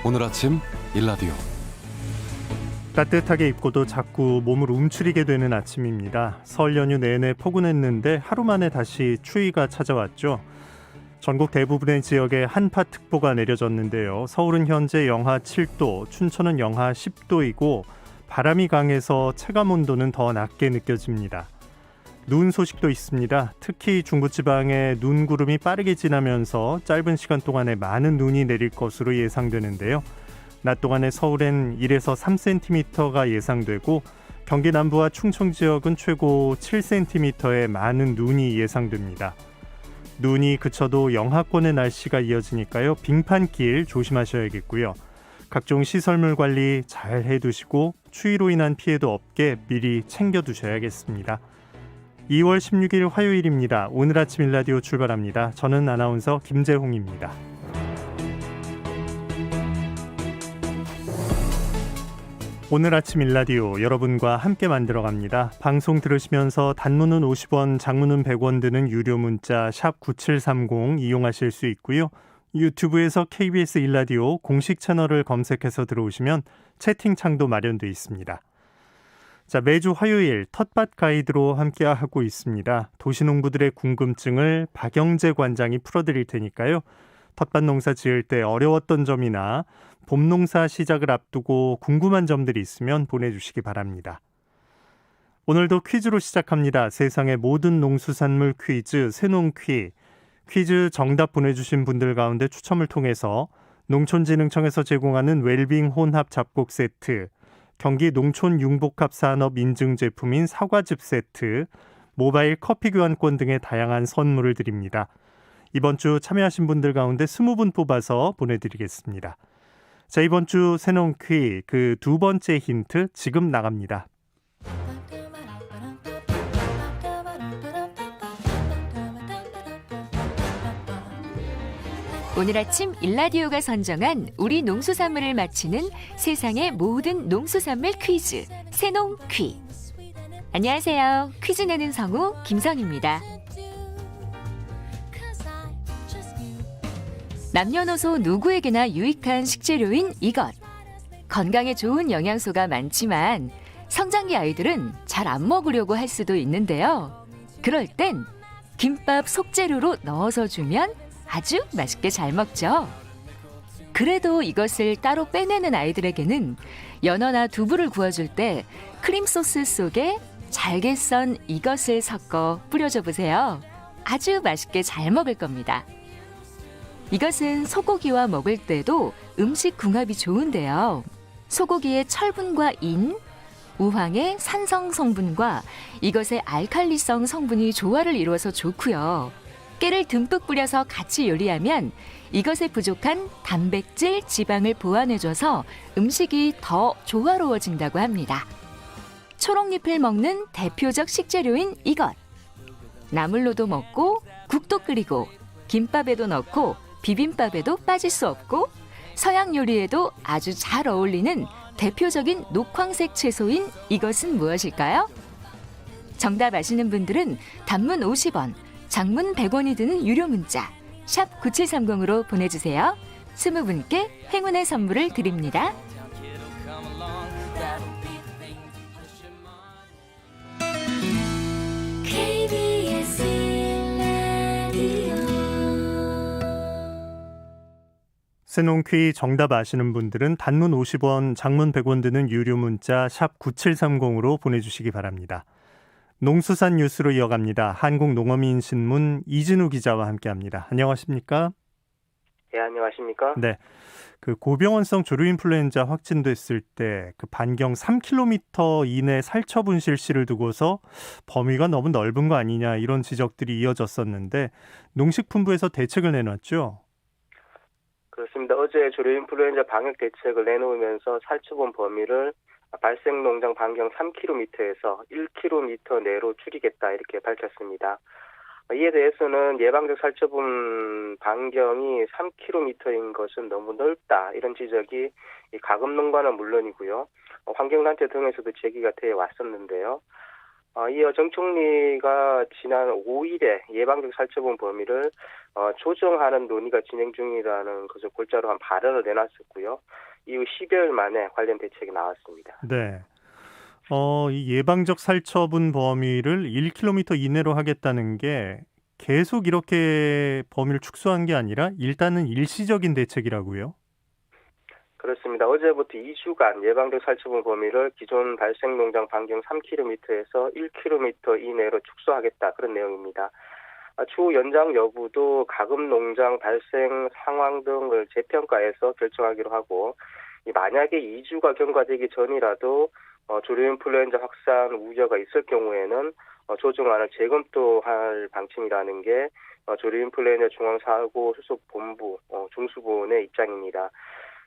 오늘 아침 일라디오. 따뜻하게 입고도 자꾸 몸을 움츠리게 되는 아침입니다. 설 연휴 내내 포근했는데 하루 만에 다시 추위가 찾아왔죠. 전국 대부분의 지역에 한파특보가 내려졌는데요. 서울은 현재 영하 7도, 춘천은 영하 10도이고 바람이 강해서 체감온도는 더 낮게 느껴집니다. 눈 소식도 있습니다. 특히 중부지방에 눈구름이 빠르게 지나면서 짧은 시간 동안에 많은 눈이 내릴 것으로 예상되는데요. 낮 동안에 서울엔 1에서 3cm가 예상되고 경기 남부와 충청 지역은 최고 7cm의 많은 눈이 예상됩니다. 눈이 그쳐도 영하권의 날씨가 이어지니까요. 빙판길 조심하셔야겠고요. 각종 시설물 관리 잘 해두시고 추위로 인한 피해도 없게 미리 챙겨두셔야겠습니다. 2월 16일 화요일입니다. 오늘 아침 일라디오 출발합니다. 저는 아나운서 김재홍입니다. 오늘 아침 일라디오 여러분과 함께 만들어갑니다. 방송 들으시면서 단문은 50원, 장문은 100원 드는 유료 문자 샵 9730 이용하실 수 있고요. 유튜브에서 KBS 일라디오 공식 채널을 검색해서 들어오시면 채팅창도 마련되어 있습니다. 자, 매주 화요일 텃밭 가이드로 함께하고 있습니다. 도시농부들의 궁금증을 박영재 관장이 풀어드릴 테니까요. 텃밭 농사 지을 때 어려웠던 점이나 봄 농사 시작을 앞두고 궁금한 점들이 있으면 보내주시기 바랍니다. 오늘도 퀴즈로 시작합니다. 세상의 모든 농수산물 퀴즈, 새농퀴. 퀴즈 정답 보내주신 분들 가운데 추첨을 통해서 농촌진흥청에서 제공하는 웰빙 혼합 잡곡 세트, 경기 농촌융복합산업 인증 제품인 사과즙 세트, 모바일 커피 교환권 등의 다양한 선물을 드립니다. 이번 주 참여하신 분들 가운데 20분 뽑아서 보내드리겠습니다. 자, 이번 주 새농퀴 그 두 번째 힌트 지금 나갑니다. 오늘 아침 일라디오가 선정한 우리 농수산물을 맞히는 세상의 모든 농수산물 퀴즈, 새농퀴. 안녕하세요. 퀴즈 내는 성우 김성입니다. 남녀노소 누구에게나 유익한 식재료인 이것. 건강에 좋은 영양소가 많지만 성장기 아이들은 잘 안 먹으려고 할 수도 있는데요. 그럴 땐 김밥 속재료로 넣어서 주면 아주 맛있게 잘 먹죠. 그래도 이것을 따로 빼내는 아이들에게는 연어나 두부를 구워줄 때 크림 소스 속에 잘게 썬 이것을 섞어 뿌려줘 보세요. 아주 맛있게 잘 먹을 겁니다. 이것은 소고기와 먹을 때도 음식 궁합이 좋은데요. 소고기의 철분과 인, 우황의 산성 성분과 이것의 알칼리성 성분이 조화를 이루어서 좋고요. 깨를 듬뿍 뿌려서 같이 요리하면 이것에 부족한 단백질, 지방을 보완해줘서 음식이 더 조화로워진다고 합니다. 초록잎을 먹는 대표적 식재료인 이것. 나물로도 먹고 국도 끓이고 김밥에도 넣고 비빔밥에도 빠질 수 없고 서양 요리에도 아주 잘 어울리는 대표적인 녹황색 채소인 이것은 무엇일까요? 정답 아시는 분들은 단문 50원, 장문 100원이 드는 유료 문자 샵 9730으로 보내주세요. 20분께 행운의 선물을 드립니다. 새농퀴 정답 아시는 분들은 단문 50원, 장문 100원 드는 유료 문자 샵 9730으로 보내주시기 바랍니다. 농수산 뉴스로 이어갑니다. 한국농어민신문 이진우 기자와 함께합니다. 안녕하십니까? 네, 안녕하십니까? 네, 그 고병원성 조류인플루엔자 확진됐을 때 그 반경 3km 이내 살처분 실시를 두고서 범위가 너무 넓은 거 아니냐 이런 지적들이 이어졌었는데 농식품부에서 대책을 내놨죠? 그렇습니다. 어제 조류인플루엔자 방역 대책을 내놓으면서 살처분 범위를 발생 농장 반경 3km에서 1km 내로 줄이겠다 이렇게 밝혔습니다. 이에 대해서는 예방적 살처분 반경이 3km인 것은 너무 넓다 이런 지적이 가금농가는 물론이고요. 환경단체 등에서도 제기가 되어 왔었는데요. 이어 정 총리가 지난 5일에 예방적 살처분 범위를 조정하는 논의가 진행 중이라는 것을 골자로 한 발언을 내놨었고요. 이후 10여일 만에 관련 대책이 나왔습니다. 네. 이 예방적 살처분 범위를 1km 이내로 하겠다는 게 계속 이렇게 범위를 축소한 게 아니라 일단은 일시적인 대책이라고요? 그렇습니다. 어제부터 2주간 예방적 살처분 범위를 기존 발생 농장 반경 3km에서 1km 이내로 축소하겠다, 그런 내용입니다. 추후 연장 여부도 가금 농장 발생 상황 등을 재평가해서 결정하기로 하고, 만약에 2주가 경과되기 전이라도 조류인플루엔자 확산 우려가 있을 경우에는 조정안을 재검토할 방침이라는 게 조류인플루엔자 중앙사고수습본부 중수본의 입장입니다.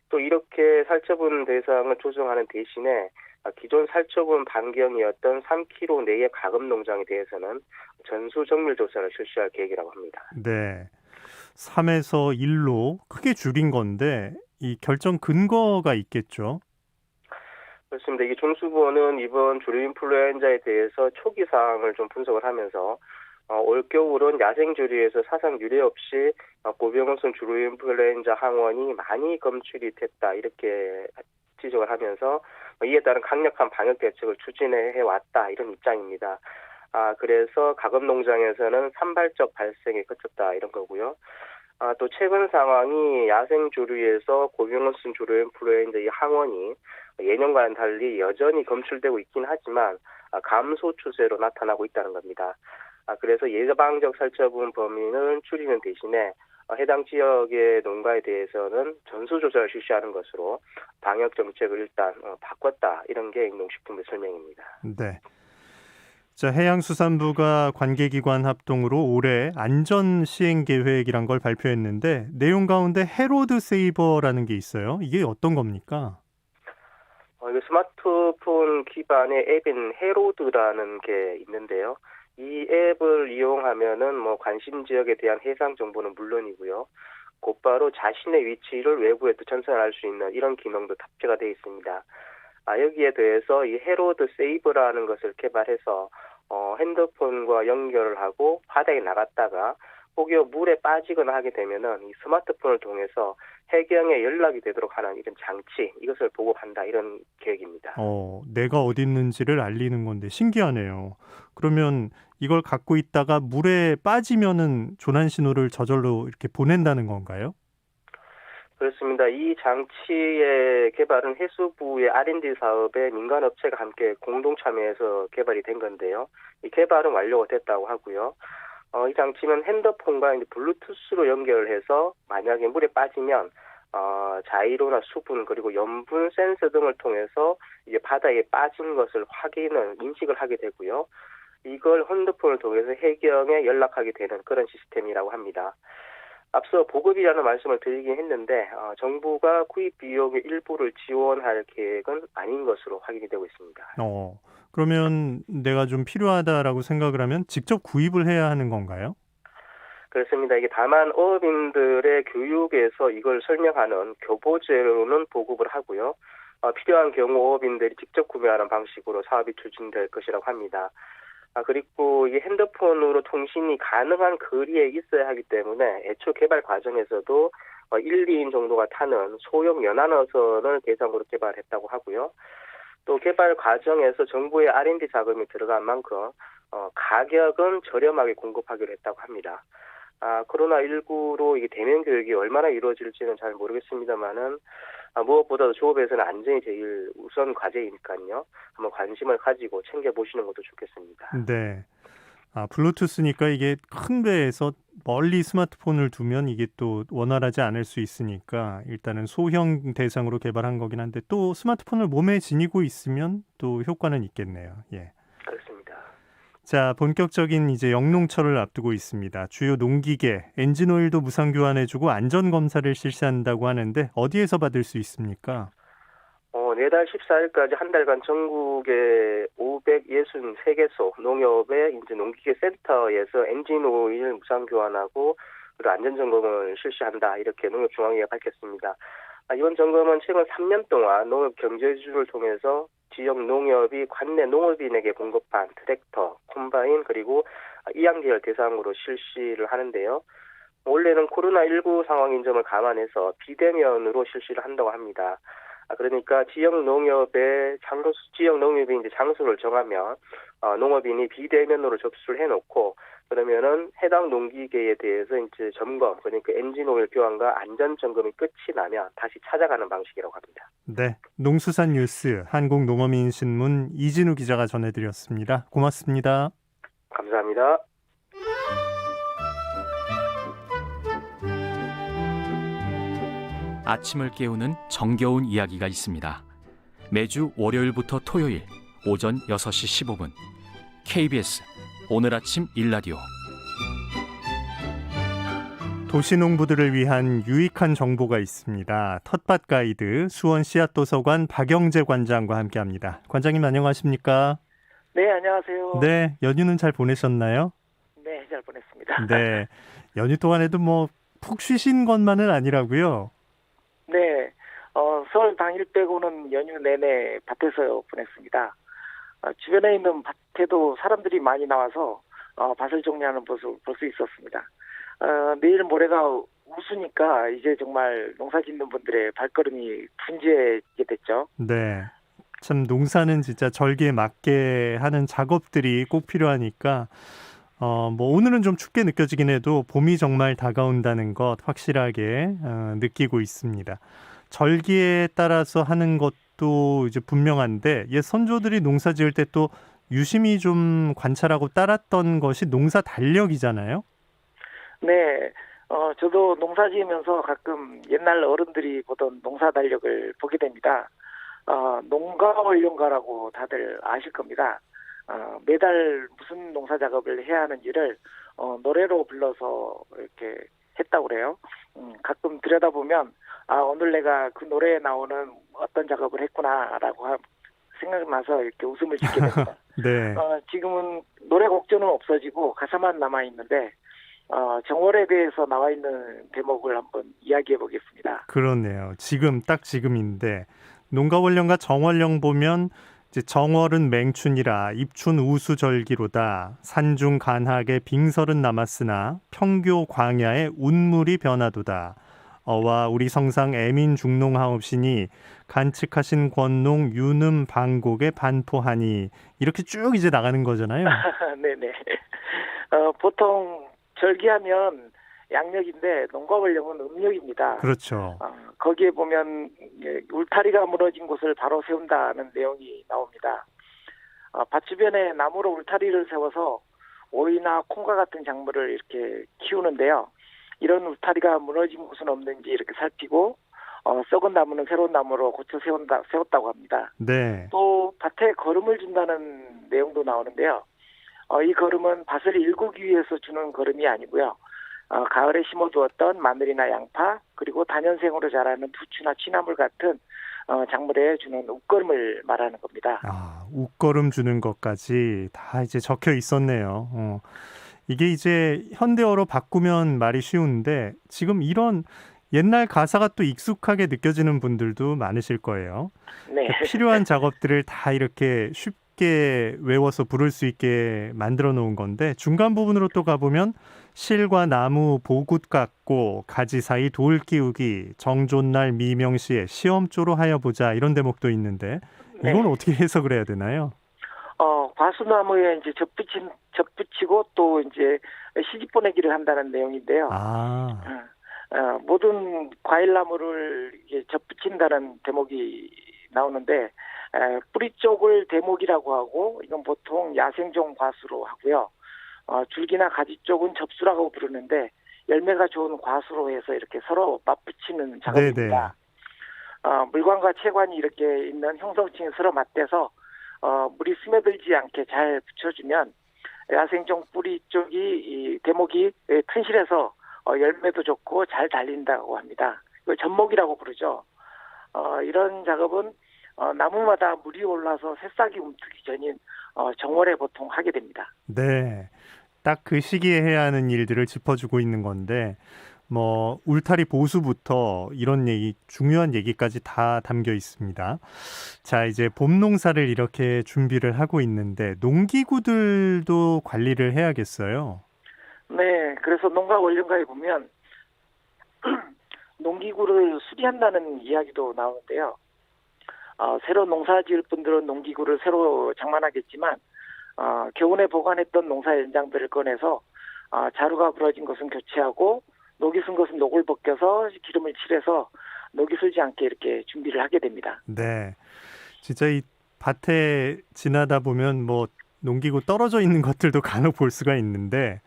또 이렇게 살처분 대상을 조정하는 대신에 기존 살처분 반경이었던 3km 내의 가금 농장에 대해서는 전수 정밀 조사를 실시할 계획이라고 합니다. 네. 3에서 1로 크게 줄인 건데 이 결정 근거가 있겠죠? 그렇습니다. 이게 중수본은 이번 조류인플루엔자에 대해서 초기 사항을 좀 분석을 하면서 올겨울은 야생조류에서 사상 유례 없이 고병원성 조류인플루엔자 항원이 많이 검출이 됐다, 이렇게 지적을 하면서 이에 따른 강력한 방역 대책을 추진해 왔다, 이런 입장입니다. 그래서 가금 농장에서는 산발적 발생에 그쳤다, 이런 거고요. 또 최근 상황이 야생조류에서 고병원성 조류인플루엔자 이 항원이 예년과는 달리 여전히 검출되고 있긴 하지만 감소 추세로 나타나고 있다는 겁니다. 그래서 예방적 살처분 범위는 줄이는 대신에 해당 지역의 농가에 대해서는 전수조사를 실시하는 것으로 방역 정책을 일단 바꿨다, 이런 게 농식품부 설명입니다. 네. 자, 해양수산부가 관계기관 합동으로 올해 안전 시행 계획이란 걸 발표했는데 내용 가운데 해로드 세이버라는 게 있어요. 이게 어떤 겁니까? 이거 스마트폰 기반의 앱인 해로드라는 게 있는데요. 이 앱을 이용하면은 관심 지역에 대한 해상 정보는 물론이고요. 곧바로 자신의 위치를 외부에도 전송할 수 있는 이런 기능도 탑재가 되어 있습니다. 여기에 대해서 이 해로드 세이브라는 것을 개발해서 핸드폰과 연결을 하고 바다에 나갔다가 혹여 물에 빠지거나 하게 되면은 이 스마트폰을 통해서 해경에 연락이 되도록 하는 이런 장치, 이것을 보급한다, 이런 계획입니다. 내가 어디 있는지를 알리는 건데 신기하네요. 그러면 이걸 갖고 있다가 물에 빠지면은 조난 신호를 저절로 이렇게 보낸다는 건가요? 그렇습니다. 이 장치의 개발은 해수부의 R&D 사업에 민간 업체가 함께 공동 참여해서 개발이 된 건데요. 이 개발은 완료가 됐다고 하고요. 이 장치는 핸드폰과 이제 블루투스로 연결해서 만약에 물에 빠지면 자이로나 수분 그리고 염분 센서 등을 통해서 이제 바다에 빠진 것을 인식을 하게 되고요. 이걸 핸드폰을 통해서 해경에 연락하게 되는 그런 시스템이라고 합니다. 앞서 보급이라는 말씀을 드리긴 했는데 정부가 구입 비용의 일부를 지원할 계획은 아닌 것으로 확인이 되고 있습니다. 그러면 내가 좀 필요하다라고 생각을 하면 직접 구입을 해야 하는 건가요? 그렇습니다. 이게 다만 어업인들의 교육에서 이걸 설명하는 교보제로는 보급을 하고요. 필요한 경우 어업인들이 직접 구매하는 방식으로 사업이 추진될 것이라고 합니다. 그리고 이 핸드폰으로 통신이 가능한 거리에 있어야 하기 때문에 애초 개발 과정에서도 1, 2인 정도가 타는 소형 연안어선을 대상으로 개발했다고 하고요. 또 개발 과정에서 정부의 R&D 자금이 들어간 만큼 가격은 저렴하게 공급하기로 했다고 합니다. 코로나19로 이게 대면 교육이 얼마나 이루어질지는 잘 모르겠습니다만은 무엇보다도 조업에서는 안전이 제일 우선 과제이니까요. 한번 관심을 가지고 챙겨보시는 것도 좋겠습니다. 네. 블루투스니까 이게 큰 배에서 멀리 스마트폰을 두면 이게 또 원활하지 않을 수 있으니까 일단은 소형 대상으로 개발한 거긴 한데 또 스마트폰을 몸에 지니고 있으면 또 효과는 있겠네요. 예. 그렇습니다. 자, 본격적인 이제 영농철을 앞두고 있습니다. 주요 농기계, 엔진오일도 무상 교환해주고 안전검사를 실시한다고 하는데 어디에서 받을 수 있습니까? 내달 14일까지 한 달간 전국의 563개소 농협의 이제 농기계 센터에서 엔진오일 무상 교환하고 그리고 안전점검을 실시한다, 이렇게 농협중앙회가 밝혔습니다. 이번 점검은 최근 3년 동안 농업 경제주를 통해서 지역 농협이 관내 농업인에게 공급한 트랙터, 콤바인 그리고 이양계열 대상으로 실시를 하는데요. 원래는 코로나19 상황인 점을 감안해서 비대면으로 실시를 한다고 합니다. 그러니까 지역 농협이 이제 장소를 정하면 농업인이 비대면으로 접수를 해놓고 그러면은 해당 농기계에 대해서 이제 점검, 그러니까 엔진 오일 교환과 안전 점검이 끝이 나면 다시 찾아가는 방식이라고 합니다. 네, 농수산 뉴스 한국농어민신문 이진우 기자가 전해드렸습니다. 고맙습니다. 감사합니다. 아침을 깨우는 정겨운 이야기가 있습니다. 매주 월요일부터 토요일 오전 6시 15분 KBS 오늘 아침 일라디오. 도시농부들을 위한 유익한 정보가 있습니다. 텃밭 가이드 수원 씨앗도서관 박영재 관장과 함께합니다. 관장님 안녕하십니까? 네, 안녕하세요. 네, 연휴는 잘 보내셨나요? 네, 잘 보냈습니다. 네, 연휴 동안에도 뭐 푹 쉬신 것만은 아니라고요? 네, 설 당일 빼고는 연휴 내내 밭에서 보냈습니다. 주변에 있는 밭에도 사람들이 많이 나와서 밭을 정리하는 모습을 볼 수 있었습니다. 내일 모레가 우수니까 이제 정말 농사 짓는 분들의 발걸음이 분주해지게 됐죠. 네, 참 농사는 진짜 절기에 맞게 하는 작업들이 꼭 필요하니까 뭐 오늘은 좀 춥게 느껴지긴 해도 봄이 정말 다가온다는 것 확실하게 느끼고 있습니다. 절기에 따라서 하는 것도 이제 분명한데 옛 선조들이 농사 지을 때 또 유심히 좀 관찰하고 따랐던 것이 농사 달력이잖아요. 네, 저도 농사 지으면서 가끔 옛날 어른들이 보던 농사 달력을 보게 됩니다. 농가원룡가라고 다들 아실 겁니다. 매달 무슨 농사 작업을 해야 하는지를 노래로 불러서 이렇게 했다고 그래요. 가끔 들여다보면 오늘 내가 그 노래에 나오는 어떤 작업을 했구나라고 생각나서 이렇게 웃음을 짓게 됩니다. 네. 지금은 노래 곡조는 없어지고 가사만 남아 있는데 정월에 대해서 나와 있는 대목을 한번 이야기해 보겠습니다. 그렇네요. 지금 딱 지금인데 농가원령과 정월령 보면 이제 정월은 맹춘이라 입춘 우수절기로다. 산중 간학에 빙설은 남았으나 평교 광야에 운물이 변하도다. 어와 우리 성상 애민 중농하옵시니 간측하신 권농 유능 방곡에 반포하니 이렇게 쭉 이제 나가는 거잖아요. 네네. 보통 절기하면 양력인데 농가원령은 음력입니다. 그렇죠. 거기에 보면 울타리가 무너진 곳을 바로 세운다는 내용이 나옵니다. 밭 주변에 나무로 울타리를 세워서 오이나 콩과 같은 작물을 이렇게 키우는데요. 이런 울타리가 무너진 곳은 없는지 이렇게 살피고 썩은 나무는 새로운 나무로 고쳐 세웠다고 합니다. 네. 또 밭에 거름을 준다는 내용도 나오는데요. 이 거름은 밭을 일구기 위해서 주는 거름이 아니고요. 가을에 심어두었던 마늘이나 양파 그리고 단연생으로 자라는 부추나 취나물 같은 작물에 주는 웃거름을 말하는 겁니다. 웃거름 주는 것까지 다 이제 적혀 있었네요. 이게 이제 현대어로 바꾸면 말이 쉬운데 지금 이런 옛날 가사가 또 익숙하게 느껴지는 분들도 많으실 거예요. 네. 필요한 작업들을 다 이렇게 쉽게 외워서 부를 수 있게 만들어 놓은 건데 중간 부분으로 또 가보면 실과 나무 보굿 깎고 가지 사이 돌 끼우기 정존날 미명시에 시험조로 하여 보자 이런 대목도 있는데 이건 어떻게 해석을 해야 되나요? 과수나무에 이제 접붙이고 또 이제 시집 보내기를 한다는 내용인데요. 모든 과일나무를 이제 접붙인다는 대목이 나오는데 뿌리 쪽을 대목이라고 하고 이건 보통 야생종 과수로 하고요. 줄기나 가지 쪽은 접수라고 부르는데 열매가 좋은 과수로 해서 이렇게 서로 맞붙이는 작업입니다. 물관과 채관이 이렇게 있는 형성층이 서로 맞대서 물이 스며들지 않게 잘 붙여주면 야생종 뿌리 쪽이 이 대목이 튼실해서 열매도 좋고 잘 달린다고 합니다. 이걸 접목이라고 부르죠. 이런 작업은 나무마다 물이 올라서 새싹이 움트기 전인 정월에 보통 하게 됩니다. 네, 딱 그 시기에 해야 하는 일들을 짚어주고 있는 건데 뭐 울타리 보수부터 이런 얘기, 중요한 얘기까지 다 담겨 있습니다. 자, 이제 봄 농사를 이렇게 준비를 하고 있는데 농기구들도 관리를 해야겠어요. 네, 그래서 농가 원령가에 보면 농기구를 수리한다는 이야기도 나오는데요. 새로 농사 지을 분들은 농기구를 새로 장만하겠지만 겨우내 보관했던 농사 연장들을 꺼내서 자루가 부러진 것은 교체하고 녹이 쓴 것은 녹을 벗겨서 기름을 칠해서 녹이 슬지 않게 이렇게 준비를 하게 됩니다. 네. 진짜 이 밭에 지나다 보면 뭐 농기구 떨어져 있는 것들도 간혹 볼 수가 있는데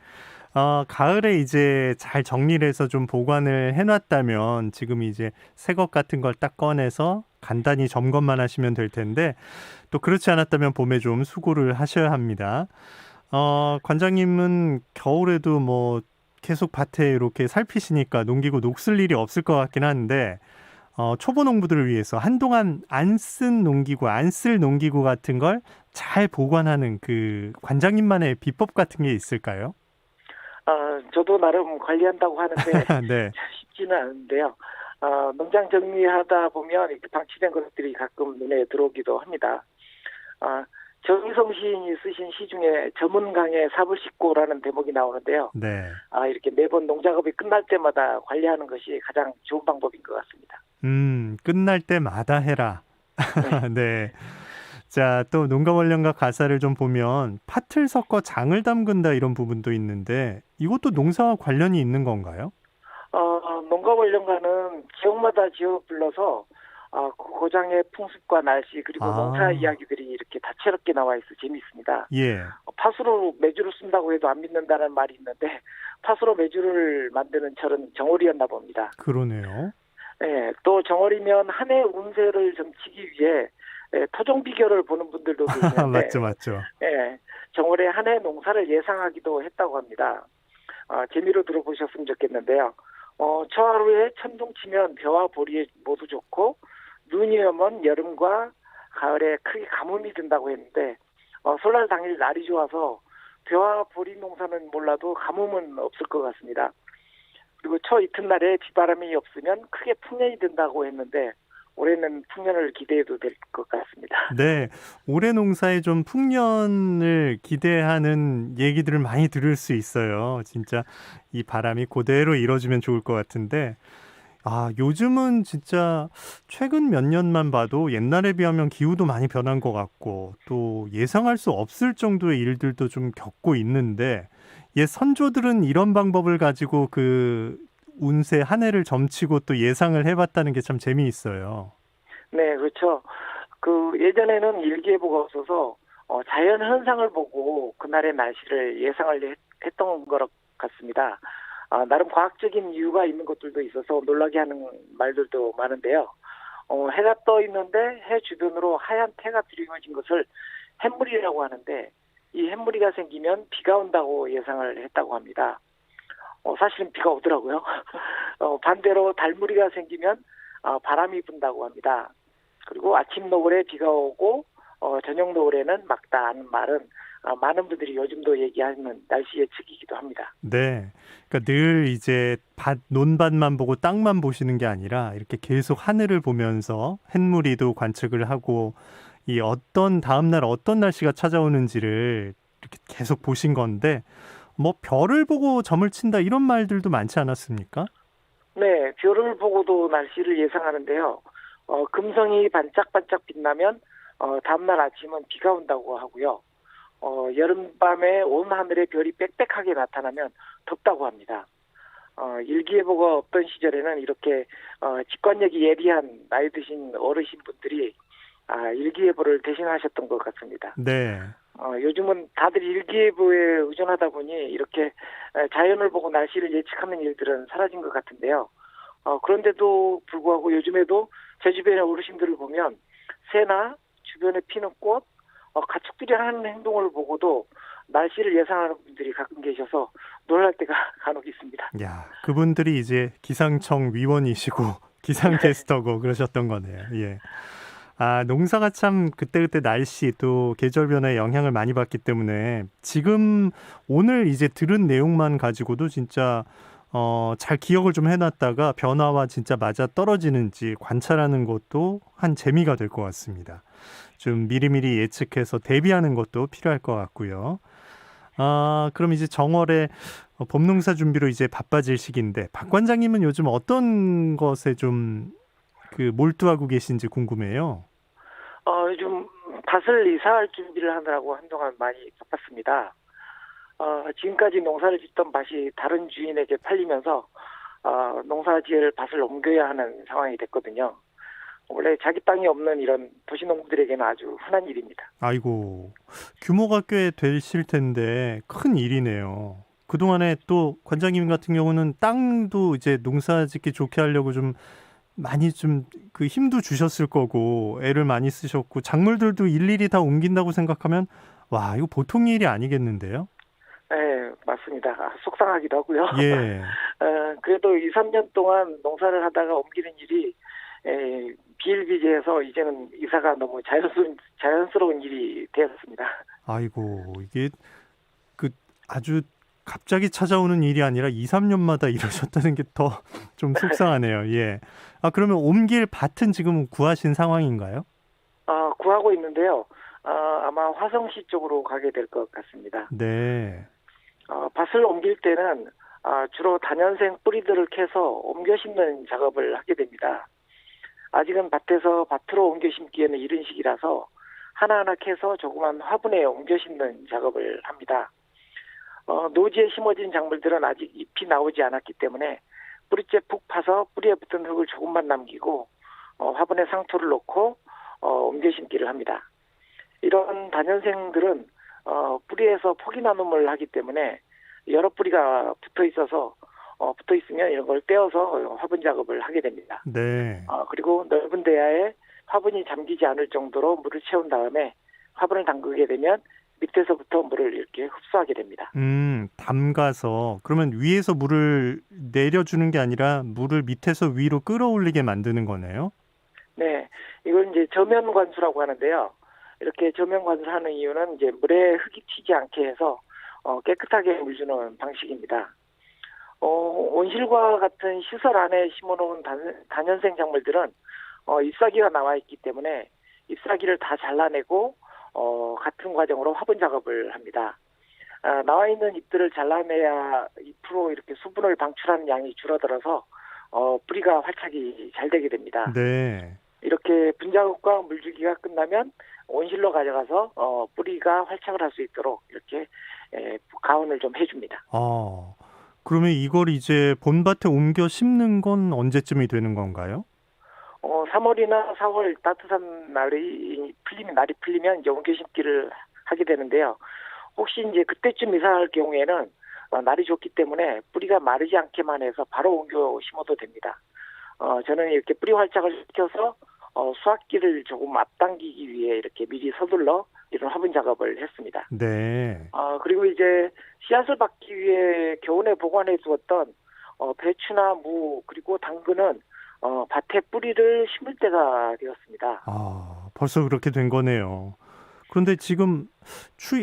가을에 이제 잘 정리를 해서 좀 보관을 해놨다면 지금 이제 새 것 같은 걸 딱 꺼내서 간단히 점검만 하시면 될 텐데 또 그렇지 않았다면 봄에 좀 수고를 하셔야 합니다. 관장님은 겨울에도 뭐 계속 밭에 이렇게 살피시니까 농기구 녹슬 일이 없을 것 같긴 한데 초보 농부들을 위해서 한동안 안 쓴 농기구, 안 쓸 농기구 같은 걸 잘 보관하는 그 관장님만의 비법 같은 게 있을까요? 저도 나름 관리한다고 하는데 네. 쉽지는 않은데요. 농장 정리하다 보면 이렇게 방치된 것들이 가끔 눈에 들어오기도 합니다. 정희성 시인이 쓰신 시 중에 저문강의 사불식고라는 대목이 나오는데요. 네. 이렇게 매번 농작업이 끝날 때마다 관리하는 것이 가장 좋은 방법인 것 같습니다. 끝날 때마다 해라. 네. 자, 또 농가 원령가 가사를 좀 보면 팥을 섞어 장을 담근다 이런 부분도 있는데 이것도 농사와 관련이 있는 건가요? 농가 원령가는 지역마다 지역 불러서 그 고장의 풍습과 날씨 그리고 농사 이야기들이 이렇게 다채롭게 나와 있어 재미있습니다. 예. 팥으로 메주를 쓴다고 해도 안 믿는다는 말이 있는데 팥으로 메주를 만드는 철은 정월이었나 봅니다. 그러네요. 네, 또 정월이면 한 해 운세를 점치기 위해 토종 비결을 보는 분들도 있는데 맞죠. 네, 정월에 한 해 농사를 예상하기도 했다고 합니다. 재미로 들어보셨으면 좋겠는데요. 초하루에 천둥 치면 벼와 보리에 모두 좋고 눈이 오면 여름과 가을에 크게 가뭄이 든다고 했는데 설날 당일 날이 좋아서 벼와 보리 농사는 몰라도 가뭄은 없을 것 같습니다. 그리고 초 이튿날에 비바람이 없으면 크게 풍년이 든다고 했는데 올해는 풍년을 기대해도 될 것 같습니다. 네, 올해 농사에 좀 풍년을 기대하는 얘기들을 많이 들을 수 있어요. 진짜 이 바람이 그대로 이뤄지면 좋을 것 같은데 요즘은 진짜 최근 몇 년만 봐도 옛날에 비하면 기후도 많이 변한 것 같고 또 예상할 수 없을 정도의 일들도 좀 겪고 있는데 옛 선조들은 이런 방법을 가지고 그 운세 한 해를 점치고 또 예상을 해봤다는 게 참 재미있어요. 네, 그렇죠. 예전에는 일기예보가 없어서 자연 현상을 보고 그날의 날씨를 예상을 했던 것 같습니다. 나름 과학적인 이유가 있는 것들도 있어서 놀라게 하는 말들도 많은데요. 해가 떠 있는데 해 주변으로 하얀 태가 드리워진 것을 햇무리라고 하는데 이 햇무리가 생기면 비가 온다고 예상을 했다고 합니다. 사실은 비가 오더라고요. 반대로 달무리가 생기면 바람이 분다고 합니다. 그리고 아침 노을에 비가 오고 저녁 노을에는 막다 하는 말은 많은 분들이 요즘도 얘기하는 날씨 예측이기도 합니다. 네, 그러니까 늘 이제 논밭만 보고 땅만 보시는 게 아니라 이렇게 계속 하늘을 보면서 햇무리도 관측을 하고 이 다음날 어떤 날씨가 찾아오는지를 이렇게 계속 보신 건데 뭐 별을 보고 점을 친다 이런 말들도 많지 않았습니까? 네, 별을 보고도 날씨를 예상하는데요. 금성이 반짝반짝 빛나면 다음날 아침은 비가 온다고 하고요. 여름밤에 온 하늘에 별이 빽빽하게 나타나면 덥다고 합니다. 일기예보가 없던 시절에는 이렇게 직관력이 예리한 나이 드신 어르신분들이 일기예보를 대신하셨던 것 같습니다. 네. 요즘은 다들 일기예보에 의존하다 보니 이렇게 자연을 보고 날씨를 예측하는 일들은 사라진 것 같은데요. 그런데도 불구하고 요즘에도 제 주변의 어르신들을 보면 새나 주변에 피는 꽃, 가축들이 하는 행동을 보고도 날씨를 예상하는 분들이 가끔 계셔서 놀랄 때가 간혹 있습니다. 야, 그분들이 이제 기상청 위원이시고 기상캐스터고 그러셨던 거네요. 예. 농사가 참 그때그때 날씨 또 계절 변화에 영향을 많이 받기 때문에 지금 오늘 이제 들은 내용만 가지고도 진짜 잘 기억을 좀 해놨다가 변화와 진짜 맞아 떨어지는지 관찰하는 것도 한 재미가 될 것 같습니다. 좀 미리미리 예측해서 대비하는 것도 필요할 것 같고요. 그럼 이제 정월에 봄농사 준비로 이제 바빠질 시기인데 박 관장님은 요즘 어떤 것에 좀 몰두하고 계신지 궁금해요. 요즘 밭을 이사할 준비를 하느라고 한동안 많이 바빴습니다. 지금까지 농사를 짓던 밭이 다른 주인에게 팔리면서 농사지을 밭을 옮겨야 하는 상황이 됐거든요. 원래 자기 땅이 없는 이런 도시농부들에게는 아주 흔한 일입니다. 아이고, 규모가 꽤 되실 텐데 큰 일이네요. 그동안에 또 관장님 같은 경우는 땅도 이제 농사 짓기 좋게 하려고 좀 많이 좀 힘도 주셨을 거고 애를 많이 쓰셨고 작물들도 일일이 다 옮긴다고 생각하면 와, 이거 보통 일이 아니겠는데요? 네, 맞습니다. 속상하기도 하고요. 예. 그래도 2, 3년 동안 농사를 하다가 옮기는 일이 비일비재해서 이제는 이사가 너무 자연스러운 일이 되었습니다. 아이고, 이게 아주 갑자기 찾아오는 일이 아니라 2, 3년마다 이러셨다는 게 더 좀 속상하네요. 예. 그러면 옮길 밭은 지금 구하신 상황인가요? 구하고 있는데요. 아마 화성시 쪽으로 가게 될 것 같습니다. 네. 밭을 옮길 때는 주로 다년생 뿌리들을 캐서 옮겨 심는 작업을 하게 됩니다. 아직은 밭에서 밭으로 옮겨 심기에는 이른 시기라서 하나하나 캐서 조그만 화분에 옮겨 심는 작업을 합니다. 노지에 심어진 작물들은 아직 잎이 나오지 않았기 때문에 뿌리째 푹 파서 뿌리에 붙은 흙을 조금만 남기고 화분에 상토를 놓고 옮겨 심기를 합니다. 이런 다년생들은 뿌리에서 포기 나눔을 하기 때문에 여러 뿌리가 붙어 있으면 이런 걸 떼어서 화분 작업을 하게 됩니다. 네. 그리고 넓은 대야에 화분이 잠기지 않을 정도로 물을 채운 다음에 화분을 담그게 되면 밑에서부터 물을 이렇게 흡수하게 됩니다. 담가서 그러면 위에서 물을 내려주는 게 아니라 물을 밑에서 위로 끌어올리게 만드는 거네요? 네, 이걸 이제 저면 관수라고 하는데요. 이렇게 저면 관수를 하는 이유는 이제 물에 흙이 튀지 않게 해서 깨끗하게 물 주는 방식입니다. 온실과 같은 시설 안에 심어놓은 다년생 작물들은 잎사귀가 나와 있기 때문에 잎사귀를 다 잘라내고 같은 과정으로 화분 작업을 합니다. 나와 있는 잎들을 잘라내야 잎으로 이렇게 수분을 방출하는 양이 줄어들어서 뿌리가 활착이 잘 되게 됩니다. 네. 이렇게 분작업과 물주기가 끝나면 온실로 가져가서 뿌리가 활착을 할 수 있도록 이렇게 가온을 좀 해줍니다. 그러면 이걸 이제 봄밭에 옮겨 심는 건 언제쯤이 되는 건가요? 3월이나 4월 따뜻한 날이 풀리면 이제 옮겨 심기를 하게 되는데요. 혹시 이제 그때쯤 이사할 경우에는 날이 좋기 때문에 뿌리가 마르지 않게만 해서 바로 옮겨 심어도 됩니다. 저는 이렇게 뿌리 활착을 시켜서 수확기를 조금 앞당기기 위해 이렇게 미리 서둘러 이런 화분 작업을 했습니다. 네. 그리고 이제 씨앗을 받기 위해 겨우내 보관해 두었던 배추나 무 그리고 당근은 밭에 뿌리를 심을 때가 되었습니다. 벌써 그렇게 된 거네요. 그런데 지금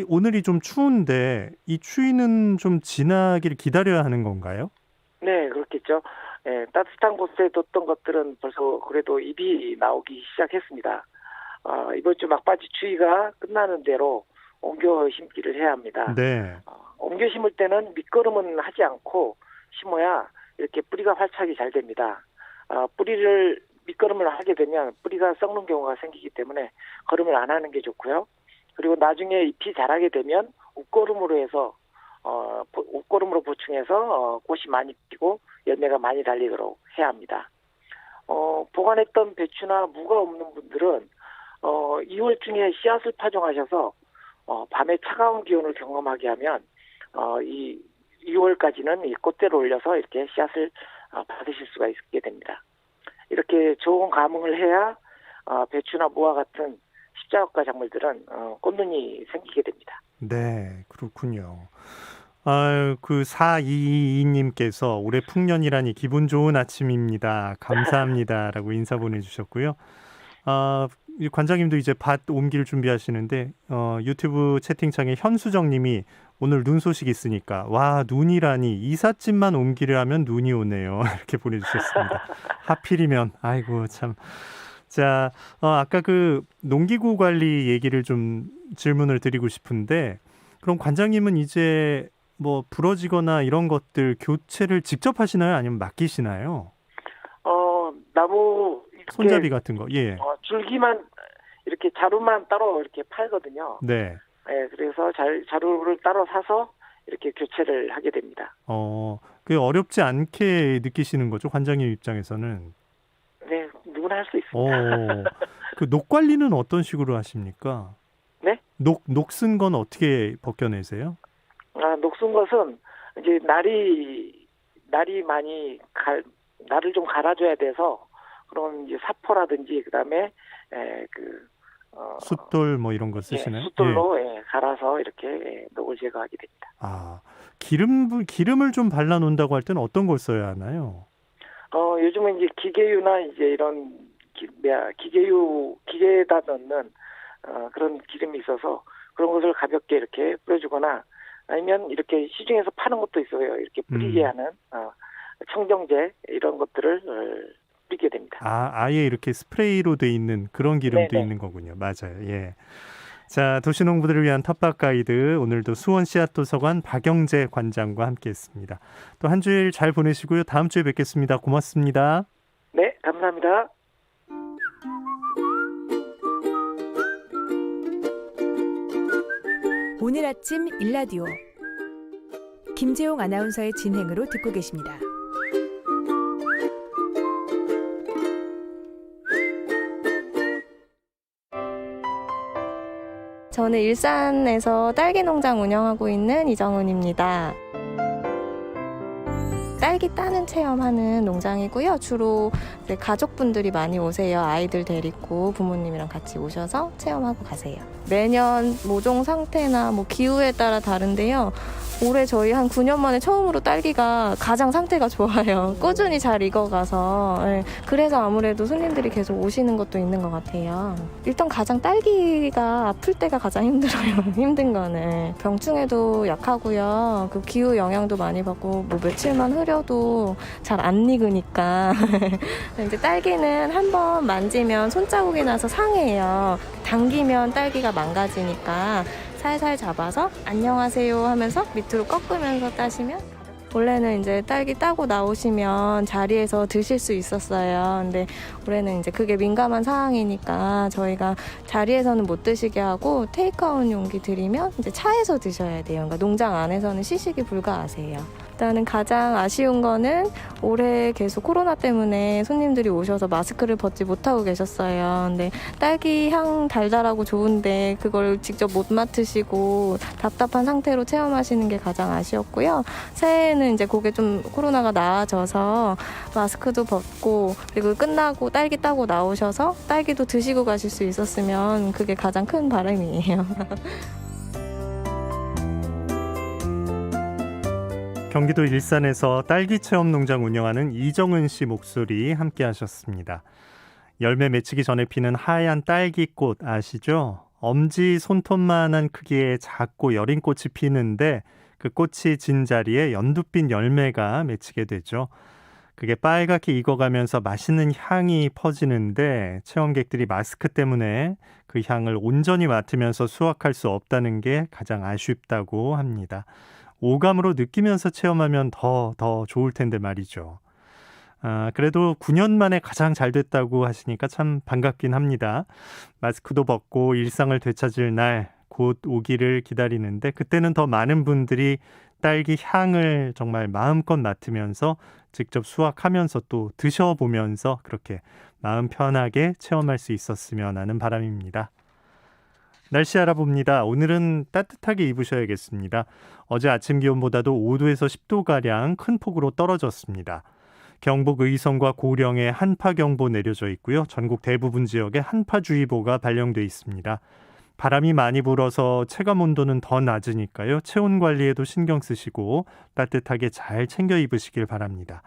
오늘이 좀 추운데 이 추위는 좀 지나기를 기다려야 하는 건가요? 네, 그렇겠죠. 따뜻한 곳에 뒀던 것들은 벌써 그래도 잎이 나오기 시작했습니다. 이번 주 막바지 추위가 끝나는 대로 옮겨 심기를 해야 합니다. 네. 옮겨 심을 때는 밑거름은 하지 않고 심어야 이렇게 뿌리가 활착이 잘 됩니다. 밑거름을 하게 되면 뿌리가 썩는 경우가 생기기 때문에 거름을 안 하는 게 좋고요. 그리고 나중에 잎이 자라게 되면 옷거름으로 보충해서 꽃이 많이 피고 열매가 많이 달리도록 해야 합니다. 보관했던 배추나 무가 없는 분들은 2월 중에 씨앗을 파종하셔서 밤에 차가운 기온을 경험하게 하면 이 2월까지는 이 꽃대를 올려서 이렇게 씨앗을 받으실 수가 있게 됩니다. 이렇게 좋은 감응을 해야 배추나 무와 같은 십자가과 작물들은 꽃눈이 생기게 됩니다. 네, 그렇군요. 4222님께서 올해 풍년이라니 기분 좋은 아침입니다. 감사합니다라고 인사 보내주셨고요. 이 관장님도 이제 밭 옮길 준비하시는데 유튜브 채팅창에 현수정님이 오늘 눈 소식 있으니까 와 눈이라니 이삿짐만 옮기려면 눈이 오네요. 이렇게 보내주셨습니다. 하필이면 아이고 참. 자 아까 그 농기구 관리 얘기를 좀 질문을 드리고 싶은데 그럼 관장님은 이제 뭐 부러지거나 이런 것들 교체를 직접 하시나요? 아니면 맡기시나요? 나무 이렇게 손잡이 같은 거. 예. 줄기만 이렇게 자루만 따로 이렇게 팔거든요. 네. 예, 그래서 자루를 따로 사서 이렇게 교체를 하게 됩니다. 그게 어렵지 않게 느끼시는 거죠, 관장님 입장에서는. 네, 누구나 할 수 있습니다. 그 녹 관리는 어떤 식으로 하십니까? 네? 녹 쓴 건 어떻게 벗겨내세요? 녹슨 것은 이제 날이 많이 날을 좀 갈아줘야 돼서 그런 이제 사포라든지 그다음에 숫돌 뭐 이런 거 쓰시나요? 숫돌로 갈아서 이렇게 녹을 제거하게 됩니다. 기름을 좀 발라 놓는다고 할 때는 어떤 걸 써야 하나요? 요즘은 이제 기계유나 이제 이런 기계에다 넣는 그런 기름이 있어서 그런 것을 가볍게 이렇게 뿌려주거나 아니면 이렇게 시중에서 파는 것도 있어요. 이렇게 뿌리게 하는 청정제 이런 것들을 뿌리게 됩니다. 아예 이렇게 스프레이로 돼 있는 그런 기름도 네네. 있는 거군요. 맞아요. 예. 자, 도시농부들을 위한 텃밭 가이드 오늘도 수원 씨앗도서관 박영재 관장과 함께했습니다. 또 한 주일 잘 보내시고요. 다음 주에 뵙겠습니다. 고맙습니다. 네, 감사합니다. 오늘 아침 일라디오 김재용 아나운서의 진행으로 듣고 계십니다. 저는 일산에서 딸기 농장 운영하고 있는 이정은입니다. 딸기 따는 체험하는 농장이고요. 주로 이제 가족분들이 많이 오세요. 아이들 데리고 부모님이랑 같이 오셔서 체험하고 가세요. 매년 모종 상태나 기후에 따라 다른데요. 올해 저희 한 9년 만에 처음으로 딸기가 가장 상태가 좋아요. 꾸준히 잘 익어가서. 그래서 아무래도 손님들이 계속 오시는 것도 있는 것 같아요. 일단 가장 딸기가 아플 때가 가장 힘들어요. 힘든 거는. 병충해도 약하고요. 그 기후 영향도 많이 받고 며칠만 흐려도 잘 안 익으니까. 이제 딸기는 한번 만지면 손자국이 나서 상해요. 당기면 딸기가 망가지니까 살살 잡아서 안녕하세요 하면서 밑으로 꺾으면서 따시면 원래는 이제 딸기 따고 나오시면 자리에서 드실 수 있었어요. 근데 올해는 이제 그게 민감한 상황이니까 저희가 자리에서는 못 드시게 하고 테이크아웃 용기 드리면 이제 차에서 드셔야 돼요. 그러니까 농장 안에서는 시식이 불가하세요. 일단은 가장 아쉬운 거는 올해 계속 코로나 때문에 손님들이 오셔서 마스크를 벗지 못하고 계셨어요. 근데 딸기 향 달달하고 좋은데 그걸 직접 못 맡으시고 답답한 상태로 체험하시는 게 가장 아쉬웠고요. 새해에는 이제 그게 좀 코로나가 나아져서 마스크도 벗고 그리고 끝나고 딸기 따고 나오셔서 딸기도 드시고 가실 수 있었으면 그게 가장 큰 바람이에요. 경기도 일산에서 딸기 체험 농장 운영하는 이정은 씨 목소리 함께 하셨습니다. 열매 맺히기 전에 피는 하얀 딸기꽃 아시죠? 엄지 손톱만한 크기의 작고 여린 꽃이 피는데 그 꽃이 진 자리에 연두빛 열매가 맺히게 되죠. 그게 빨갛게 익어가면서 맛있는 향이 퍼지는데 체험객들이 마스크 때문에 그 향을 온전히 맡으면서 수확할 수 없다는 게 가장 아쉽다고 합니다. 오감으로 느끼면서 체험하면 더 좋을 텐데 말이죠. 그래도 9년 만에 가장 잘 됐다고 하시니까 참 반갑긴 합니다. 마스크도 벗고 일상을 되찾을 날 곧 오기를 기다리는데 그때는 더 많은 분들이 딸기 향을 정말 마음껏 맡으면서 직접 수확하면서 또 드셔보면서 그렇게 마음 편하게 체험할 수 있었으면 하는 바람입니다. 날씨 알아봅니다. 오늘은 따뜻하게 입으셔야겠습니다. 어제 아침 기온보다도 5도에서 10도가량 큰 폭으로 떨어졌습니다. 경북 의성과 고령에 한파경보 내려져 있고요. 전국 대부분 지역에 한파주의보가 발령돼 있습니다. 바람이 많이 불어서 체감온도는 더 낮으니까요. 체온 관리에도 신경 쓰시고 따뜻하게 잘 챙겨 입으시길 바랍니다.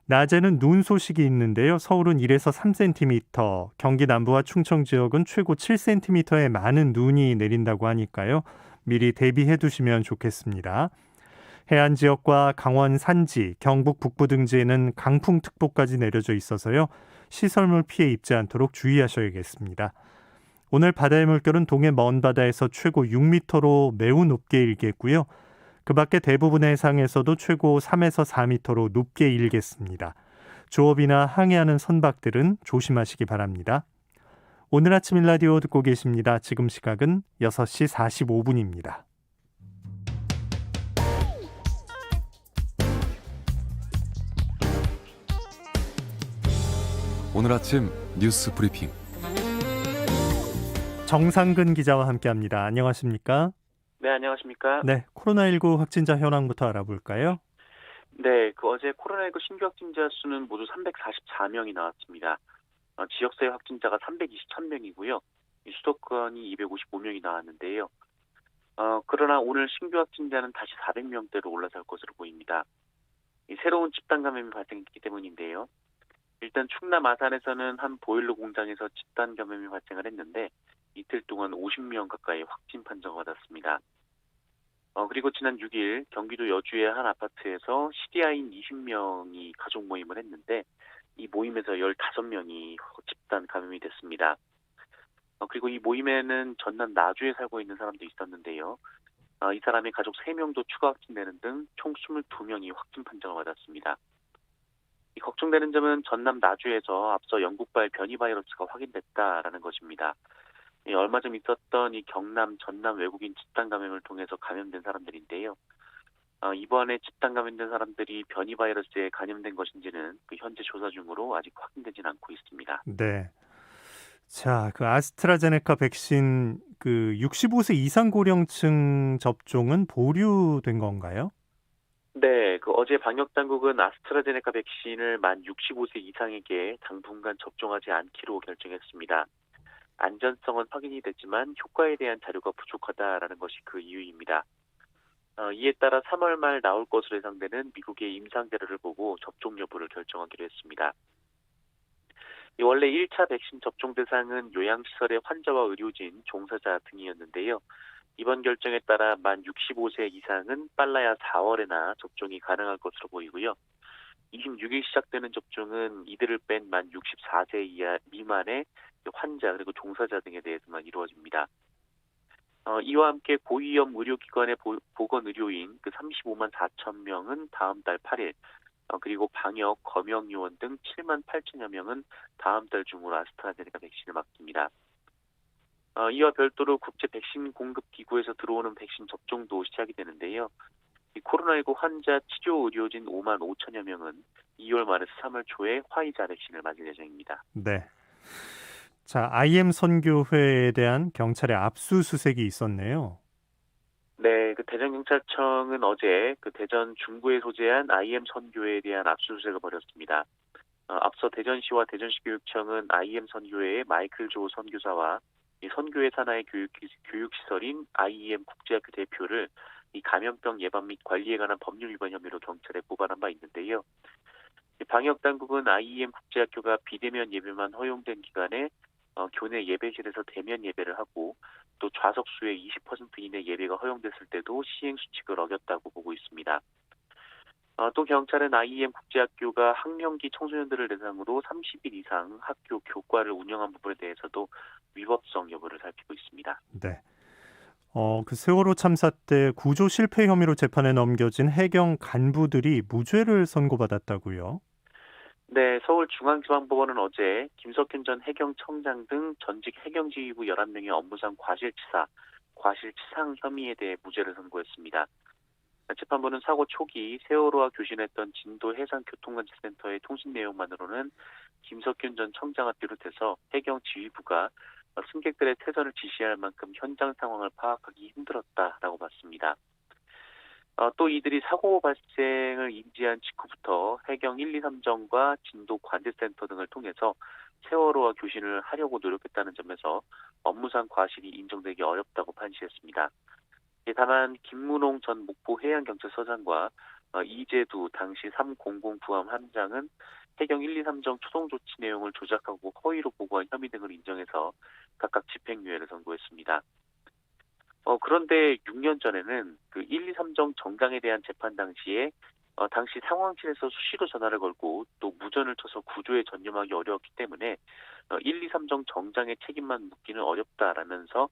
낮에는 눈 소식이 있는데요. 서울은 1에서 3cm, 경기 남부와 충청 지역은 최고 7cm의 많은 눈이 내린다고 하니까요. 미리 대비해 두시면 좋겠습니다. 해안 지역과 강원 산지, 경북 북부 등지에는 강풍특보까지 내려져 있어서요. 시설물 피해 입지 않도록 주의하셔야겠습니다. 오늘 바다의 물결은 동해 먼 바다에서 최고 6m로 매우 높게 일겠고요. 그 밖에 대부분의 해상에서도 최고 3에서 4m로 높게 일겠습니다. 조업이나 항해하는 선박들은 조심하시기 바랍니다. 오늘 아침 일라디오 듣고 계십니다. 지금 시각은 6시 45분입니다. 오늘 아침 뉴스 브리핑 정상근 기자와 함께합니다. 안녕하십니까? 네, 안녕하십니까? 네, 코로나19 확진자 현황부터 알아볼까요? 네, 어제 코로나19 신규 확진자 수는 모두 344명이 나왔습니다. 지역사회 확진자가 323명이고요. 수도권이 255명이 나왔는데요. 그러나 오늘 신규 확진자는 다시 400명대로 올라설 것으로 보입니다. 새로운 집단 감염이 발생했기 때문인데요. 일단 충남 아산에서는 한 보일러 공장에서 집단 감염이 발생을 했는데 이틀 동안 50명 가까이 확진 판정을 받았습니다. 그리고 지난 6일 경기도 여주의 한 아파트에서 CDI인 20명이 가족 모임을 했는데 이 모임에서 15명이 집단 감염이 됐습니다. 그리고 이 모임에는 전남 나주에 살고 있는 사람도 있었는데요. 이 사람의 가족 3명도 추가 확진되는 등 총 22명이 확진 판정을 받았습니다. 이 걱정되는 점은 전남 나주에서 앞서 영국발 변이 바이러스가 확인됐다라는 것입니다. 얼마 전 있었던 이 경남, 전남 외국인 집단 감염을 통해서 감염된 사람들인데요. 이번에 집단 감염된 사람들이 변이 바이러스에 감염된 것인지는 현재 조사 중으로 아직 확인되지는 않고 있습니다. 네. 자, 아스트라제네카 백신 65세 이상 고령층 접종은 보류된 건가요? 네, 어제 방역당국은 아스트라제네카 백신을 만 65세 이상에게 당분간 접종하지 않기로 결정했습니다. 안전성은 확인이 됐지만 효과에 대한 자료가 부족하다라는 것이 그 이유입니다. 이에 따라 3월 말 나올 것으로 예상되는 미국의 임상 자료를 보고 접종 여부를 결정하기로 했습니다. 원래 1차 백신 접종 대상은 요양시설의 환자와 의료진, 종사자 등이었는데요. 이번 결정에 따라 만 65세 이상은 빨라야 4월에나 접종이 가능할 것으로 보이고요. 26일 시작되는 접종은 이들을 뺀 만 64세 이하 미만의 환자 그리고 종사자 등에 대해서만 이루어집니다. 이와 함께 고위험 의료기관의 보건의료인 35만 4천 명은 다음 달 8일, 그리고 방역, 검역요원 등 7만 8천여 명은 다음 달 중으로 아스트라제네카 백신을 맞습니다. 이와 별도로 국제 백신 공급 기구에서 들어오는 백신 접종도 시작이 되는데요. 이 코로나19 환자 치료 의료진 5만 5천여 명은 2월 말에서 3월 초에 화이자 백신을 맞을 예정입니다. 네. 자, IM 선교회에 대한 경찰의 압수수색이 있었네요. 네, 대전경찰청은 어제 대전 중구에 소재한 IM 선교회에 대한 압수수색을 벌였습니다. 앞서 대전시와 대전시 교육청은 IM 선교회의 마이클 조 선교사와 이 선교회 산하의 교육시설인 IM 국제학교 대표를 이 감염병 예방 및 관리에 관한 법률 위반 혐의로 경찰에 고발한 바 있는데요. 방역당국은 IM 국제학교가 비대면 예배만 허용된 기간에 교내 예배실에서 대면 예배를 하고 또 좌석수의 20% 이내 예배가 허용됐을 때도 시행수칙을 어겼다고 보고 있습니다. 또 경찰은 IM 국제학교가 학령기 청소년들을 대상으로 30일 이상 학교 교과를 운영한 부분에 대해서도 위법성 여부를 살피고 있습니다. 네. 세월호 참사 때 구조 실패 혐의로 재판에 넘겨진 해경 간부들이 무죄를 선고받았다고요? 네, 서울중앙지방법원은 어제 김석현 전 해경청장 등 전직 해경지휘부 11명의 업무상 과실치상 혐의에 대해 무죄를 선고했습니다. 재판부는 사고 초기 세월호와 교신했던 진도 해상교통관제센터의 통신 내용만으로는 김석현 전 청장을 비롯해서 해경지휘부가 승객들의 퇴선을 지시할 만큼 현장 상황을 파악하기 힘들었다라고 봤습니다. 또 이들이 사고 발생을 인지한 직후부터 해경 1, 2, 3정과 진도 관제센터 등을 통해서 세월호와 교신을 하려고 노력했다는 점에서 업무상 과실이 인정되기 어렵다고 판시했습니다. 다만 김문홍 전 목포해양경찰서장과 이재두 당시 300 부함 함장은 해경 1, 2, 3정 초동 조치 내용을 조작하고 허위로 보고한 혐의 등을 인정해서 각각 집행유예를 선고했습니다. 그런데 6년 전에는 그 1, 2, 3정 정장에 대한 재판 당시에 당시 상황실에서 수시로 전화를 걸고 또 무전을 쳐서 구조에 전념하기 어려웠기 때문에 1, 2, 3정 정장의 책임만 묻기는 어렵다라면서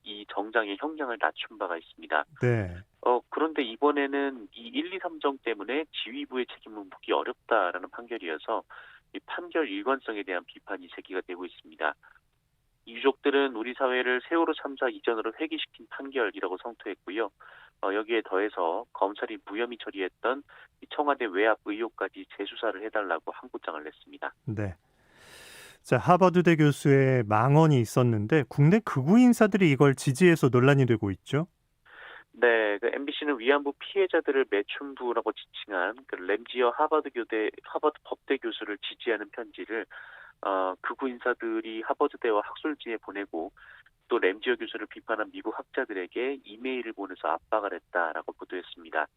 이 정장의 형량을 낮춘 바가 있습니다. 네. 그런데 이번에는 이 1, 2, 3정 때문에 지휘부의 책임을 묻기 어렵다라는 판결이어서 이 판결 일관성에 대한 비판이 제기가 되고 있습니다. 이 유족들은 우리 사회를 세월호 참사 이전으로 회귀시킨 판결이라고 성토했고요. 여기에 더해서 검찰이 무혐의 처리했던 이 청와대 외압 의혹까지 재수사를 해달라고 항고장을 냈습니다. 네. 자, 하버드대 교수의 망언이 있었는데 국내 극우 인사들이 이걸 지지해서 논란이 되고 있죠. 네, 그 MBC는 위안부 피해자들을 매춘부라고 지칭한 그 램지어 하버드 법대 교수를 지지하는 편지를 극우 인사들이 하버드대와 학술지에 보내고 또 램지어 교수를 비판한 미국 학자들에게 이메일을 보내서 압박을 했다라고 보도했습니다.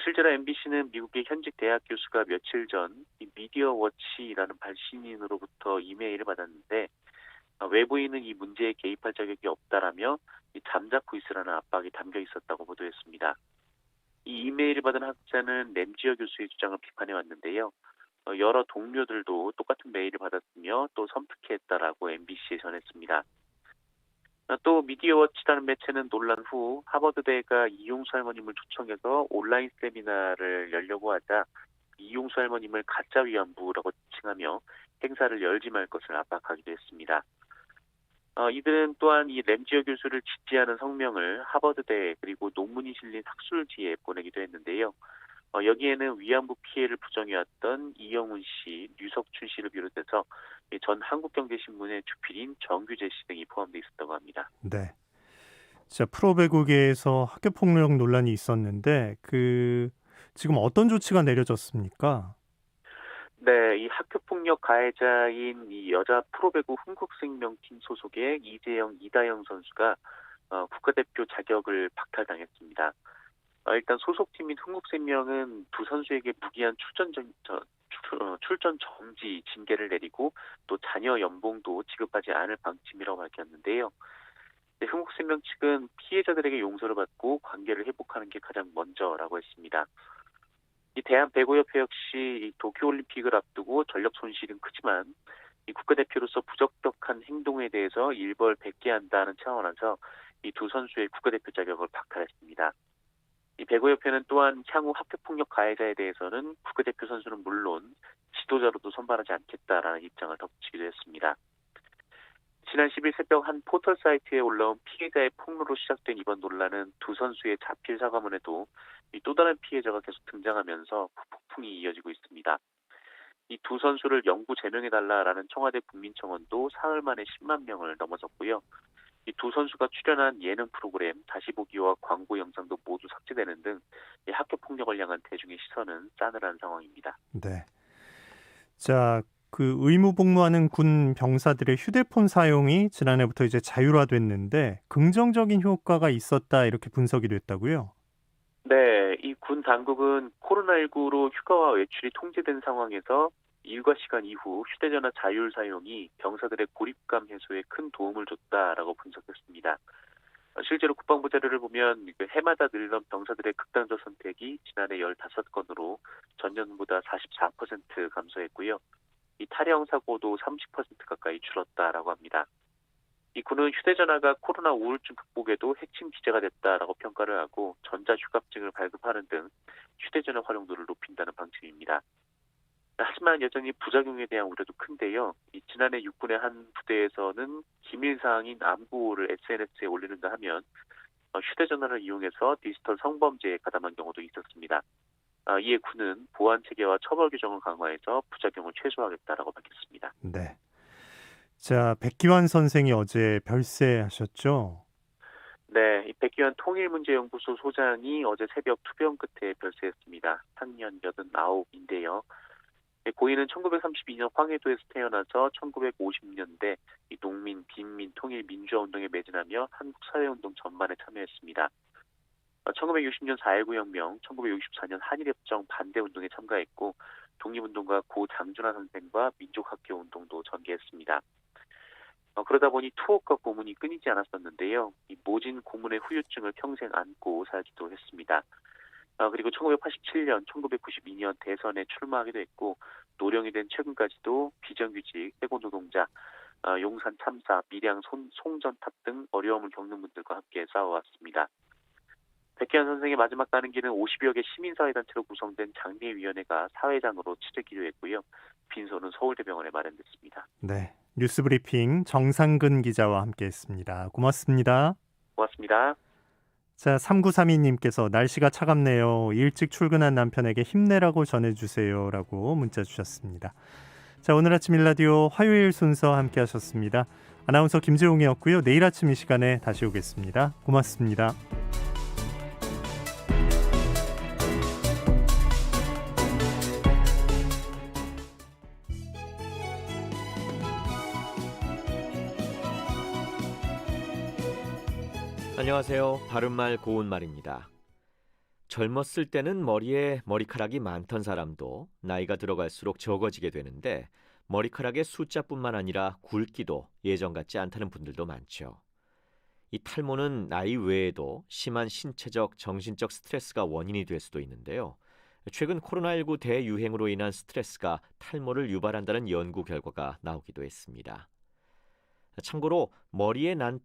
실제로 MBC는 미국의 현직 대학 교수가 며칠 전 이 미디어 워치라는 발신인으로부터 이메일을 받았는데 외부인은 이 문제에 개입할 자격이 없다라며 잠자코 있으라는 압박이 담겨 있었다고 보도했습니다. 이 이메일을 받은 학자는 램지어 교수의 주장을 비판해 왔는데요. 여러 동료들도 똑같은 메일을 받았으며 또 섬뜩해했다라고 MBC에 전했습니다. 또 미디어워치라는 매체는 논란 후 하버드대가 이용수 할머님을 초청해서 온라인 세미나를 열려고 하자 이용수 할머님을 가짜 위안부라고 지칭하며 행사를 열지 말 것을 압박하기도 했습니다. 이들은 또한 이 램지어 교수를 지지하는 성명을 하버드대 그리고 논문이 실린 학술지에 보내기도 했는데요. 여기에는 위안부 피해를 부정해왔던 이영훈 씨, 류석춘 씨를 비롯해서 전 한국경제신문의 주필인 정규재 씨 등이 포함되어 있었다고 합니다. 네. 자, 프로배구계에서 학교폭력 논란이 있었는데 지금 어떤 조치가 내려졌습니까? 네, 이 학교폭력 가해자인 이 여자 프로배구 흥국생명팀 소속의 이재영, 이다영 선수가 국가대표 자격을 박탈당했습니다. 일단 소속팀인 흥국생명은 두 선수에게 무기한 출전 정지 징계를 내리고 또 자녀 연봉도 지급하지 않을 방침이라고 밝혔는데요. 흥국생명 측은 피해자들에게 용서를 받고 관계를 회복하는 게 가장 먼저라고 했습니다. 이 대한배구협회 역시 이 도쿄올림픽을 앞두고 전력 손실은 크지만 이 국가대표로서 부적격한 행동에 대해서 일벌 100개 한다는 차원에서 이 두 선수의 국가대표 자격을 박탈했습니다. 이 배구협회는 또한 향후 학교폭력 가해자에 대해서는 국가대표 선수는 물론 지도자로도 선발하지 않겠다라는 입장을 덧붙이기도 했습니다. 지난 10일 새벽 한 포털 사이트에 올라온 피해자의 폭로로 시작된 이번 논란은 두 선수의 자필 사과문에도 또 다른 피해자가 계속 등장하면서 폭풍이 이어지고 있습니다. 이 두 선수를 영구 제명해달라라는 청와대 국민청원도 사흘 만에 10만 명을 넘어섰고요. 이 두 선수가 출연한 예능 프로그램 다시 보기와 광고 영상도 모두 삭제되는 등 학교 폭력을 향한 대중의 시선은 싸늘한 상황입니다. 네. 자, 의무 복무하는 군 병사들의 휴대폰 사용이 지난해부터 이제 자율화됐는데 긍정적인 효과가 있었다 이렇게 분석이 됐다고요? 네, 이 군 당국은 코로나19로 휴가와 외출이 통제된 상황에서 일과 시간 이후 휴대전화 자율 사용이 병사들의 고립감 해소에 큰 도움을 줬다라고 분석했습니다. 실제로 국방부 자료를 보면 해마다 늘던 병사들의 극단적 선택이 지난해 15건으로 전년보다 44% 감소했고요. 이 탈영 사고도 30% 가까이 줄었다라고 합니다. 이 군은 휴대전화가 코로나 우울증 극복에도 핵심 기제가 됐다라고 평가를 하고 전자휴갑증을 발급하는 등 휴대전화 활용도를 높인다는 방침입니다. 하지만 여전히 부작용에 대한 우려도 큰데요. 지난해 육군의 한 부대에서는 기밀 사항인 암구를 SNS에 올리는가 하면 휴대전화를 이용해서 디지털 성범죄에 가담한 경우도 있었습니다. 이에 군은 보안 체계와 처벌 규정을 강화해서 부작용을 최소화하겠다라고 밝혔습니다. 네. 자, 백기환 선생이 어제 별세하셨죠? 네, 이 백기환 통일문제연구소 소장이 어제 새벽 투병 끝에 별세했습니다. 향년 89인데요. 고인은 1932년 황해도에서 태어나서 1950년대 이 농민, 빈민, 통일 민주화 운동에 매진하며 한국 사회운동 전반에 참여했습니다. 1960년 4.19 혁명, 1964년 한일협정 반대운동에 참가했고 독립운동가 고 장준하 선생과 민족학교 운동도 전개했습니다. 그러다 보니 투옥과 고문이 끊이지 않았었는데요. 이 모진 고문의 후유증을 평생 안고 살기도 했습니다. 그리고 1987년, 1992년 대선에 출마하기도 했고 노령이 된 최근까지도 비정규직, 해고 노동자, 용산 참사, 밀양 송전탑 등 어려움을 겪는 분들과 함께 싸워왔습니다. 백기환 선생의 마지막 가는 길은 50여 개 시민사회단체로 구성된 장례위원회가 사회장으로 치르기로 했고요. 빈소는 서울대병원에 마련됐습니다. 네, 뉴스브리핑 정상근 기자와 함께했습니다. 고맙습니다. 고맙습니다. 자, 3932님께서 날씨가 차갑네요. 일찍 출근한 남편에게 힘내라고 전해주세요. 라고 문자 주셨습니다. 자, 오늘 아침 일라디오 화요일 순서 함께하셨습니다. 아나운서 김재용이었고요. 내일 아침 이 시간에 다시 오겠습니다. 고맙습니다. 안녕하세요. 바른말 고운말입니다. 젊었을 때는 머리에 머리카락이 많던 사람도 나이가 들어갈수록 적어지게 되는데 머리카락의 숫자뿐만 아니라 굵기도 예전 같지 않다는 분들도 많죠. 이 탈모는 나이 외에도 심한 신체적, 정신적 스트레스가 원인이 될 수도 있는데요. 최근 코로나19 대유행으로 인한 스트레스가 탈모를 유발한다는 연구 결과가 나오기도 했습니다. 참고로 머리에 난